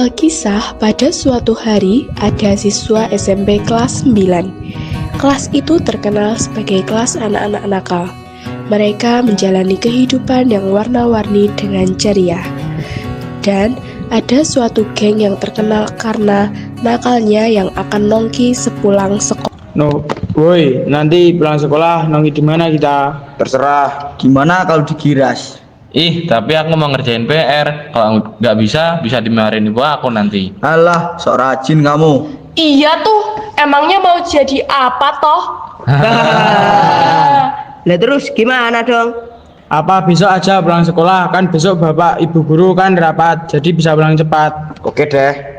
Alkisah, pada suatu hari ada siswa SMP kelas 9. Kelas itu terkenal sebagai kelas anak-anak nakal. Mereka menjalani kehidupan yang warna-warni dengan ceria. Dan ada suatu geng yang terkenal karena nakalnya yang akan nongki sepulang sekolah. No, woi, nanti pulang sekolah nongki di mana kita? Terserah. Gimana kalau digiras? Tapi aku mau ngerjain PR. Kalau nggak bisa dimarahin ibu aku nanti. Alah, sok rajin kamu. Iya tuh, emangnya mau jadi apa toh? Lah terus gimana dong? Apa besok aja pulang sekolah? Kan besok bapak ibu guru kan rapat, jadi bisa pulang cepat. Oke deh.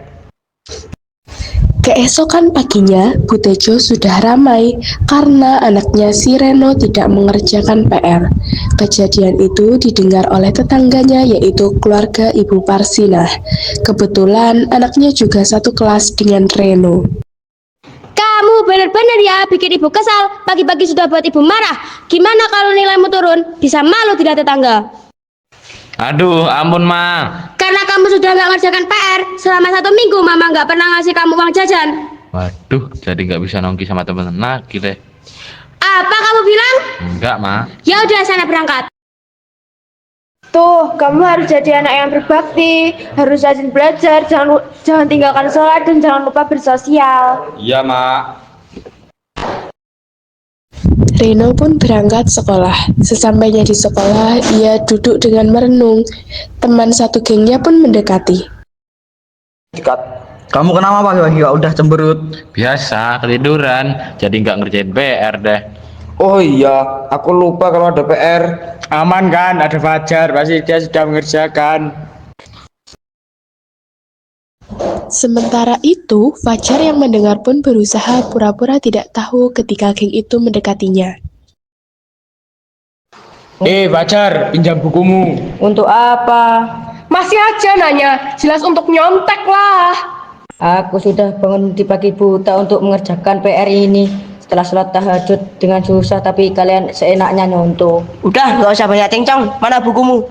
Keesokan paginya, Bu Tejo sudah ramai karena anaknya si Reno tidak mengerjakan PR. Kejadian itu didengar oleh tetangganya yaitu keluarga Ibu Parsinah. Kebetulan anaknya juga satu kelas dengan Reno. Kamu benar-benar ya bikin ibu kesal. Pagi-pagi sudah buat ibu marah. Gimana kalau nilaimu turun? Bisa malu tidak tetangga. Aduh, ampun ma. Karena kamu sudah nggak ngerjakan PR selama 1 minggu, mama nggak pernah ngasih kamu uang jajan. Waduh, jadi nggak bisa nongki sama temen lagi deh. Apa kamu bilang? Enggak ma. Ya udah, sana berangkat. Tuh, kamu harus jadi anak yang berbakti, harus rajin belajar, jangan tinggalkan sholat dan jangan lupa bersosial. Iya, Mak. Reno pun berangkat sekolah. Sesampainya di sekolah, ia duduk dengan merenung. Teman satu gengnya pun mendekati. Kamu kenapa pagi-pagi udah cemberut? Biasa, ketiduran. Jadi nggak ngerjain PR deh. Oh iya, aku lupa kalau ada PR. Aman kan? Ada Fajar, pasti dia sudah mengerjakan. Sementara itu, Fajar yang mendengar pun berusaha pura-pura tidak tahu ketika geng itu mendekatinya. Fajar, pinjam bukumu. Untuk apa? Masih aja nanya, jelas untuk nyontek lah. Aku sudah bangun di pagi buta untuk mengerjakan PR ini. Setelah sholat tahajud dengan susah, tapi kalian seenaknya nyontoh. Udah, nggak usah banyak cincong. Mana bukumu?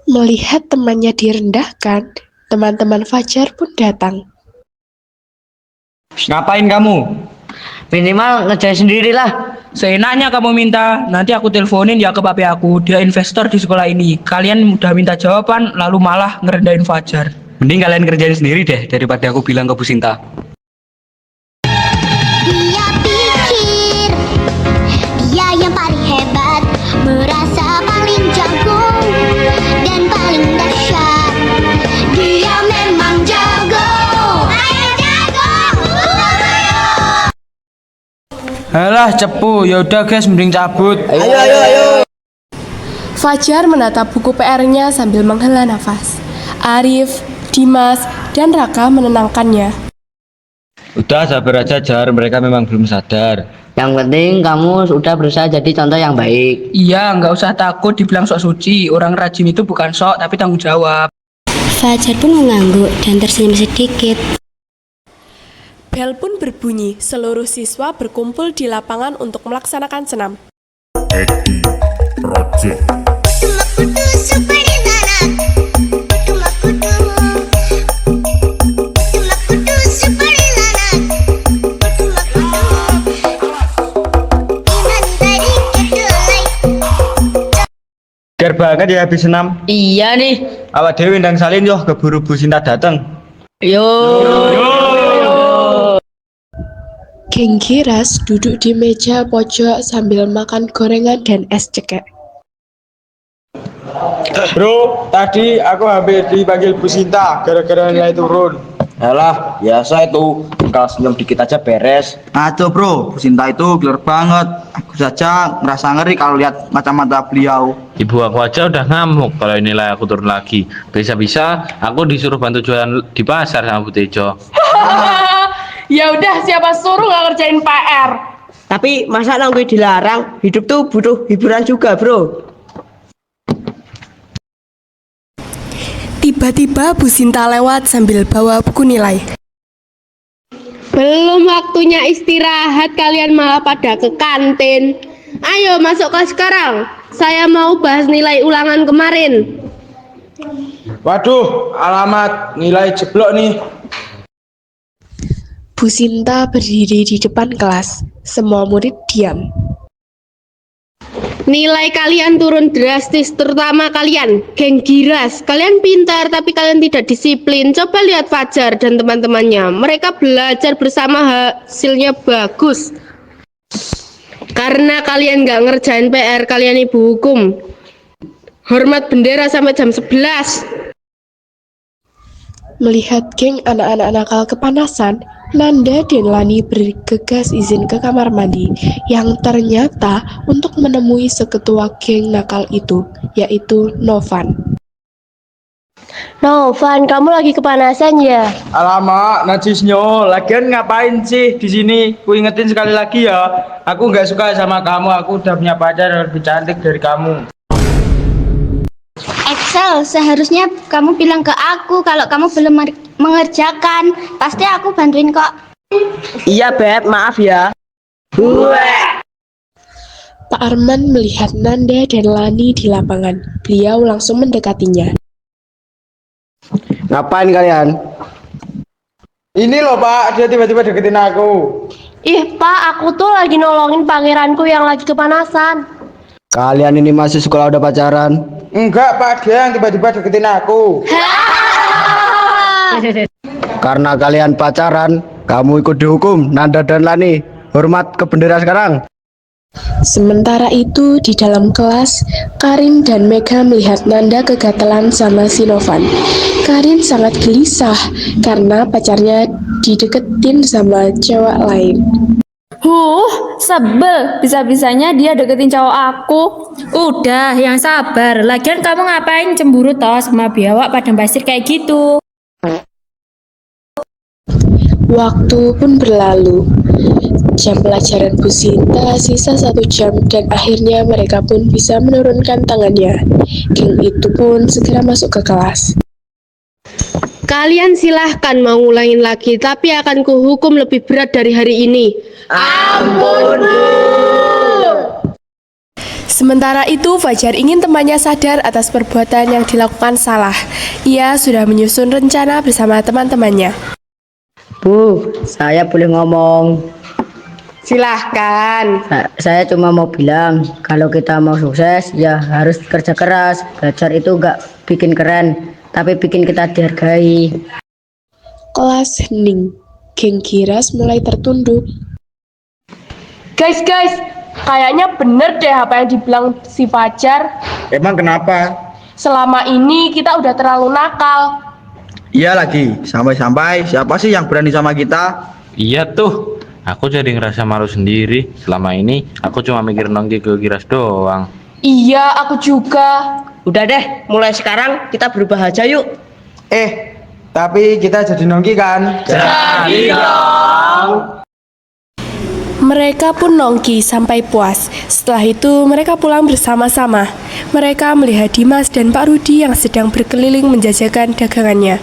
Melihat temannya direndahkan, teman-teman Fajar pun datang. Ngapain kamu? Minimal ngerjain sendirilah. Seenaknya kamu minta, nanti aku teleponin ya ke papi aku. Dia investor di sekolah ini. Kalian udah minta jawaban, lalu malah ngerendahin Fajar. Mending kalian kerjain sendiri deh, daripada aku bilang ke Bu Sinta. Dia pikir dia yang paling hebat, merasa paling jago dan paling dahsyat. Dia memang jago. Ayo jago. Halah cepu, yaudah guys mending cabut. Ayo. Fajar menatap buku PR-nya sambil menghela nafas. Arif, Dimas, dan Raka menenangkannya. Udah sabar aja Jar, mereka memang belum sadar. Yang penting kamu sudah berusaha jadi contoh yang baik. Iya, nggak usah takut dibilang sok suci. Orang rajin itu bukan sok, tapi tanggung jawab. Fajar pun mengangguk dan tersenyum sedikit. Bel pun berbunyi, seluruh siswa berkumpul di lapangan untuk melaksanakan senam. Edi Project. Biar banget ya habis senam. Iya nih. Awak dewi ndang salin yo keburu Bu Sinta dateng. Yo. Geng Giras duduk di meja pojok sambil makan gorengan dan es cekek. Bro, tadi aku hampir dipanggil Bu Sinta gara-gara nilai turun. Alah, biasa itu. Kalau senyum dikit aja beres. Ngaco bro, Bu Sinta itu killer banget. Aku saja ngerasa ngeri kalau lihat mata-mata beliau. Ibu aku aja udah ngamuk kalau nilai aku turun lagi. Bisa-bisa aku disuruh bantu jualan di pasar sama Bu Tejo. Ya udah, siapa suruh nggak ngerjain PR? Tapi masa nanggung dilarang? Hidup tuh butuh hiburan juga, bro. Tiba-tiba Bu Sinta lewat sambil bawa buku nilai. Belum waktunya istirahat, kalian malah pada ke kantin. Ayo masuk kelas sekarang. Saya mau bahas nilai ulangan kemarin. Waduh, alamat nilai jeblok nih. Bu Sinta berdiri di depan kelas. Semua murid diam. Nilai kalian turun drastis, terutama kalian, geng Giras. Kalian pintar, tapi kalian tidak disiplin. Coba lihat Fajar dan teman-temannya. Mereka belajar bersama, hasilnya bagus. Karena kalian nggak ngerjain PR, kalian ibu hukum. Hormat bendera sampai jam 11. Melihat geng anak-anak nakal kepanasan, Nanda dan Lani bergegas izin ke kamar mandi, yang ternyata untuk menemui seketua geng nakal itu, yaitu Novan. Novan, kamu lagi kepanasan ya? Alamak, najisnya. Lagian ngapain sih di sini? Ku ingetin sekali lagi ya. Aku nggak suka sama kamu. Aku udah punya pacar yang lebih cantik dari kamu. Excel, seharusnya kamu bilang ke aku kalau kamu belum mengerjakan. Pasti aku bantuin kok. Iya Beb, maaf ya. Pak Arman melihat Nanda dan Lani di lapangan. Beliau langsung mendekatinya. Ngapain kalian? Ini loh Pak, dia tiba-tiba deketin aku. Ih Pak, aku tuh lagi nolongin pangeranku yang lagi kepanasan. Kalian ini masih sekolah udah pacaran? Enggak Pak, dia yang tiba-tiba deketin aku. Karena kalian pacaran, kamu ikut dihukum, Nanda dan Lani. Hormat ke bendera sekarang. Sementara itu di dalam kelas, Karin dan Mega melihat Nanda kegatelan sama si Novan. Karin sangat gelisah karena pacarnya dideketin sama cewek lain. Sebel, bisa-bisanya dia deketin cowok aku. Udah, yang sabar. Lagian kamu ngapain cemburu toh sama biawak pada basir kayak gitu? Waktu pun berlalu. Jam pelajaran Bu Sinta sisa 1 jam dan akhirnya mereka pun bisa menurunkan tangannya. Geng itu pun segera masuk ke kelas. Kalian silahkan mau ngulangin lagi, tapi akan kuhukum lebih berat dari hari ini. Ampun Bu. Sementara itu, Fajar ingin temannya sadar atas perbuatan yang dilakukan salah. Ia sudah menyusun rencana bersama teman-temannya. Bu, saya boleh ngomong. Silahkan. Saya cuma mau bilang, kalau kita mau sukses, ya harus kerja keras. Belajar itu gak bikin keren, tapi bikin kita dihargai. Kelas hening. Geng Giras mulai tertunduk. Guys, kayaknya bener deh apa yang dibilang si Fajar. Emang kenapa? Selama ini kita udah terlalu nakal. Iya lagi, sampai-sampai siapa sih yang berani sama kita? Iya tuh, aku jadi ngerasa malu sendiri. Selama ini aku cuma mikir nongki ke Giras doang. Iya, aku juga. Udah deh, mulai sekarang kita berubah aja yuk. Tapi kita jadi nongki kan? Jadi dong. Mereka pun nongki sampai puas. Setelah itu mereka pulang bersama-sama. Mereka melihat Dimas dan Pak Rudi yang sedang berkeliling menjajakan dagangannya.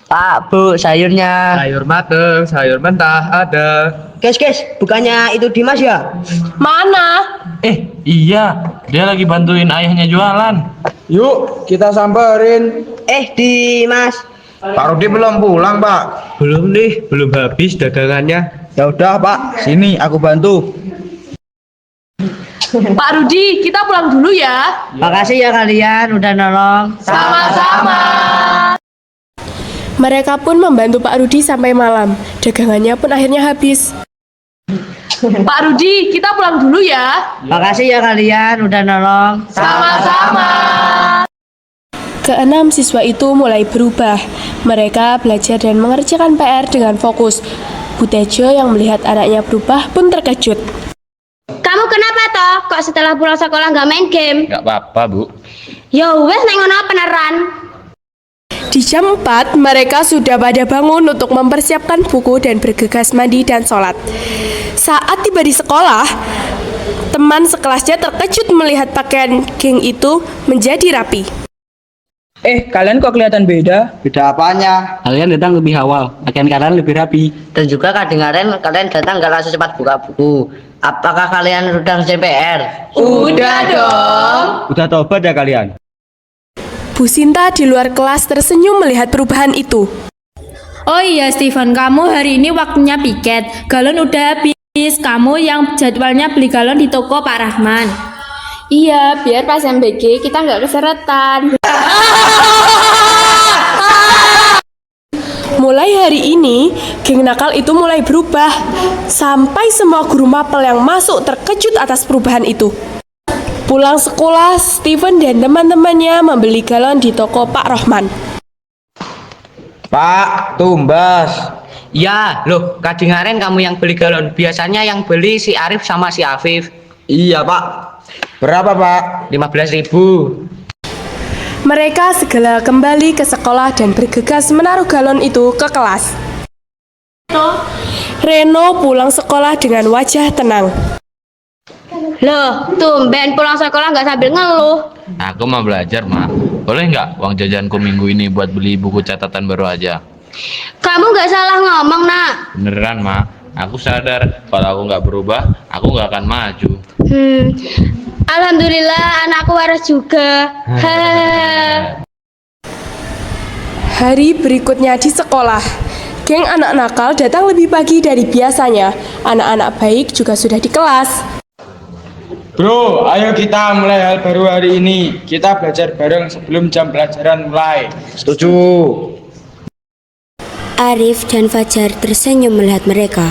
Pak, Bu, sayurnya. Sayur mateng, sayur mentah ada. Guys, bukannya itu Dimas ya? Mana? Iya, dia lagi bantuin ayahnya jualan. Yuk, kita samperin. Dimas. Pak Rudi belum pulang, Pak. Belum nih, belum habis dagangannya. Ya udah, Pak. Sini aku bantu. Pak Rudi, kita pulang dulu ya. Makasih ya kalian udah nolong. Sama-sama. Mereka pun membantu Pak Rudi sampai malam. Dagangannya pun akhirnya habis. Pak Rudi, kita pulang dulu ya. Makasih ya kalian udah nolong. Sama-sama. Keenam siswa itu mulai berubah. Mereka belajar dan mengerjakan PR dengan fokus. Bu Tejo yang melihat anaknya berubah pun terkejut. Kamu kenapa toh? Kok setelah pulang sekolah nggak main game? Gak apa-apa, Bu. Ya wes nek ngono beneran. Di jam 4, mereka sudah pada bangun untuk mempersiapkan buku dan bergegas mandi dan sholat. Saat tiba di sekolah, teman sekelasnya terkejut melihat pakaian geng itu menjadi rapi. Kalian kok kelihatan beda? Beda apanya? Kalian datang lebih awal, pakaian kalian lebih rapi. Dan juga kadang-kadang kalian datang gak langsung cepat buka buku. Apakah kalian sudah ngerjain PR? Udah dong. Udah tobat ya kalian? Bu Sinta di luar kelas tersenyum melihat perubahan itu. Oh iya Steven, kamu hari ini waktunya piket. Galon udah habis. Kamu yang jadwalnya beli galon di toko Pak Rahman. Iya, biar pas MBG kita nggak keseretan. Mulai hari ini, geng nakal itu mulai berubah. Sampai semua guru mapel yang masuk terkejut atas perubahan itu. Pulang sekolah, Steven dan teman-temannya membeli galon di toko Pak Rohman. Pak, tumbas. Ya, loh, kadingaren kamu yang beli galon. Biasanya yang beli si Arif sama si Afif. Iya Pak. Berapa, Pak? 15.000. Mereka segera kembali ke sekolah dan bergegas menaruh galon itu ke kelas. Reno pulang sekolah dengan wajah tenang. Loh, tumben pulang sekolah nggak sambil ngeluh. Aku mau belajar, Mak. Boleh nggak uang jajanku minggu ini buat beli buku catatan baru aja? Kamu nggak salah ngomong, Nak. Beneran, Mak. Aku sadar kalau aku nggak berubah, aku nggak akan maju. Alhamdulillah anakku waras juga. Hari berikutnya di sekolah, geng anak nakal datang lebih pagi dari biasanya. Anak-anak baik juga sudah di kelas. Bro, ayo kita mulai hal baru hari ini. Kita belajar bareng sebelum jam pelajaran mulai. Setuju. Arif dan Fajar tersenyum melihat mereka.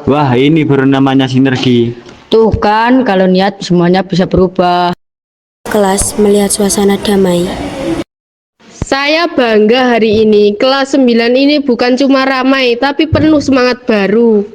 Wah, ini baru namanya sinergi. Tuh kan, kalau niat semuanya bisa berubah. Kelas melihat suasana damai. Saya bangga hari ini. Kelas 9 ini bukan cuma ramai, tapi penuh semangat baru.